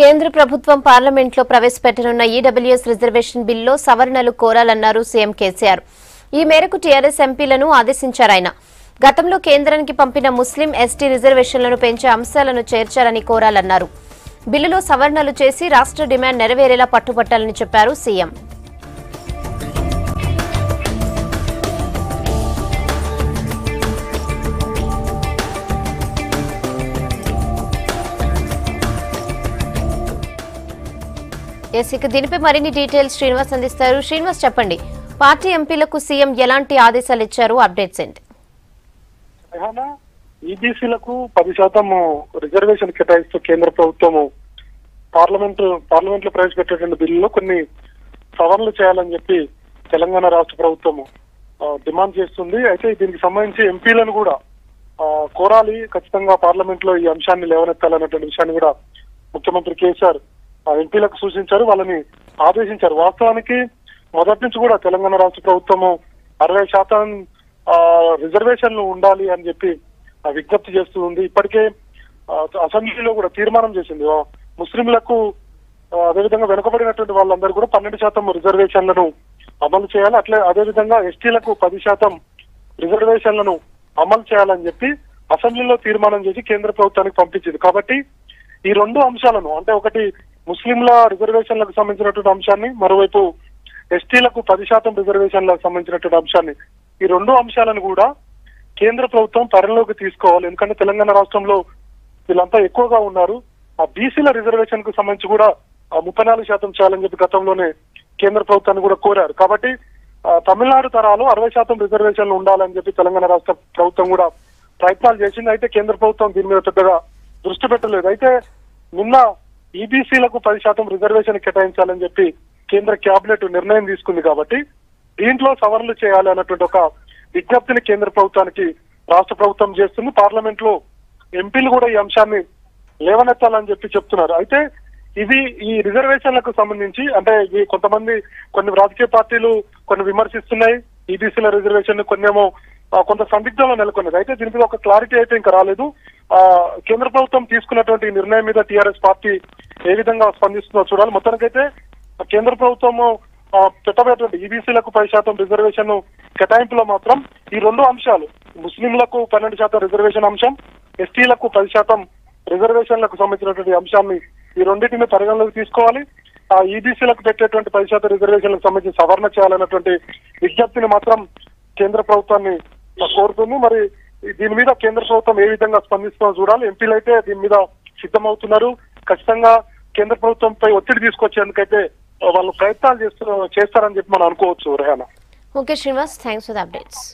కేంద్ర ప్రభుత్వం పార్లమెంట్లో ప్రవేశపెట్టనున్న ఈడబ్ల్యూఎస్ రిజర్వేషన్ బిల్లులో సవరణలు కోరాలన్నారు సీఎం కేసీఆర్. ఈ మేరకు టీఆర్ఎస్ ఎంపీలను ఆదేశించారు ఆయన. గతంలో కేంద్రానికి పంపిన ముస్లిం ఎస్టీ రిజర్వేషన్లను పెంచే అంశాలను చేర్చాలని కోరాలన్నారు. బిల్లులో సవరణలు చేసి రాష్ట్ర డిమాండ్ నెరవేరేలా పట్టుబట్టాలని చెప్పారు సీఎం. ఇక దీనిపై మరిన్ని డీటెయిల్స్ శ్రీనివాస్ అందిస్తారు. శ్రీనివాస్, చెప్పండి, పార్టీ ఎంపీలకు సీఎం ఎలాంటి ఆదేశాలు ఇచ్చారు? అప్డేట్స్ ఏంటి? ఈబీసీలకు 10% రిజర్వేషన్ కేటాయిస్తూ కేంద్ర ప్రభుత్వము పార్లమెంట్ లో ప్రవేశపెట్టేటువంటి బిల్లులో కొన్ని సవరణలు చేయాలని చెప్పి తెలంగాణ రాష్ట్ర ప్రభుత్వము డిమాండ్ చేస్తుంది. అయితే దీనికి సంబంధించి ఎంపీలను కూడా కోరాలి, ఖచ్చితంగా పార్లమెంట్ లో ఈ అంశాన్ని లేవనెత్తాలన్నటువంటి విషయాన్ని కూడా ముఖ్యమంత్రి కేసీఆర్ ఎంపీలకు సూచించారు, వాళ్ళని ఆదేశించారు. వాస్తవానికి మొదటి నుంచి కూడా తెలంగాణ రాష్ట్ర ప్రభుత్వము 60% రిజర్వేషన్లు ఉండాలి అని చెప్పి విజ్ఞప్తి చేస్తూ ఉంది. ఇప్పటికే అసెంబ్లీలో కూడా తీర్మానం చేసింది. ముస్లింలకు అదేవిధంగా వెనుకబడినటువంటి వాళ్ళందరూ కూడా 12% రిజర్వేషన్లను అమలు చేయాలి, అదేవిధంగా ఎస్టీలకు 10% రిజర్వేషన్లను అమలు చేయాలని చెప్పి అసెంబ్లీలో తీర్మానం చేసి కేంద్ర ప్రభుత్వానికి పంపించింది. కాబట్టి ఈ రెండు అంశాలను, అంటే ఒకటి ముస్లింల రిజర్వేషన్లకు సంబంధించినటువంటి అంశాన్ని, మరోవైపు ఎస్టీలకు 10% రిజర్వేషన్లకు సంబంధించినటువంటి అంశాన్ని, ఈ రెండు అంశాలను కూడా కేంద్ర ప్రభుత్వం పరిగణలోకి తీసుకోవాలి. ఎందుకంటే తెలంగాణ రాష్ట్రంలో వీళ్ళంతా ఎక్కువగా ఉన్నారు. ఆ బీసీల రిజర్వేషన్ కు సంబంధించి కూడా 34% చేయాలని చెప్పి గతంలోనే కేంద్ర ప్రభుత్వాన్ని కూడా కోరారు. కాబట్టి తమిళనాడు తరాలు 60% రిజర్వేషన్లు ఉండాలని చెప్పి తెలంగాణ రాష్ట్ర ప్రభుత్వం కూడా ప్రయత్నాలు చేసింది. అయితే కేంద్ర ప్రభుత్వం దీని మీద పెద్దగా దృష్టి పెట్టలేదు. అయితే నిన్న ఈబీసీలకు 10% రిజర్వేషన్ కేటాయించాలని చెప్పి కేంద్ర కేబినెట్ నిర్ణయం తీసుకుంది. కాబట్టి దీంట్లో సవరణలు చేయాలి అన్నటువంటి ఒక విజ్ఞప్తిని కేంద్ర ప్రభుత్వానికి రాష్ట్ర ప్రభుత్వం చేస్తుంది. పార్లమెంట్ లో ఎంపీలు కూడా ఈ అంశాన్ని లేవనెత్తాలని చెప్పి చెప్తున్నారు. అయితే ఇది ఈ రిజర్వేషన్లకు సంబంధించి, అంటే కొన్ని రాజకీయ పార్టీలు కొన్ని విమర్శిస్తున్నాయి ఈబీసీల రిజర్వేషన్, కొన్నేమో కొంత సందిగ్ధంలో నెలకొన్నది. అయితే దీని మీద ఒక క్లారిటీ అయితే ఇంకా రాలేదు. కేంద్ర ప్రభుత్వం తీసుకున్నటువంటి నిర్ణయం మీద టీఆర్ఎస్ పార్టీ ఏ విధంగా స్పందిస్తుందో చూడాలి. మొత్తానికైతే కేంద్ర ప్రభుత్వము పెట్టబోయేటువంటి ఈబీసీలకు 10% రిజర్వేషన్ కేటాయింపులో మాత్రం ఈ రెండు అంశాలు, ముస్లింలకు 12% రిజర్వేషన్ అంశం, ఎస్టీలకు 10% రిజర్వేషన్లకు సంబంధించినటువంటి అంశాన్ని, ఈ రెండింటిని పరిగణలోకి తీసుకోవాలి. ఆ ఈబీసీలకు పెట్టేటువంటి 10% రిజర్వేషన్లకు సంబంధించి సవరణ చేయాలన్నటువంటి విజ్ఞప్తిని మాత్రం కేంద్ర ప్రభుత్వాన్ని కోరుతుంది. మరి దీని మీద కేంద్ర ప్రభుత్వం ఏ విధంగా స్పందిస్తుందో చూడాలి. ఎంపీలు అయితే దీని మీద సిద్ధమవుతున్నారు. ఖచ్చితంగా కేంద్ర ప్రభుత్వంపై ఒత్తిడి తీసుకొచ్చేందుకైతే వాళ్ళు ప్రయత్నాలు చేస్తారని చెప్పి మనం అనుకోవచ్చు. Rehana. Okay Srinivas, thanks for the updates.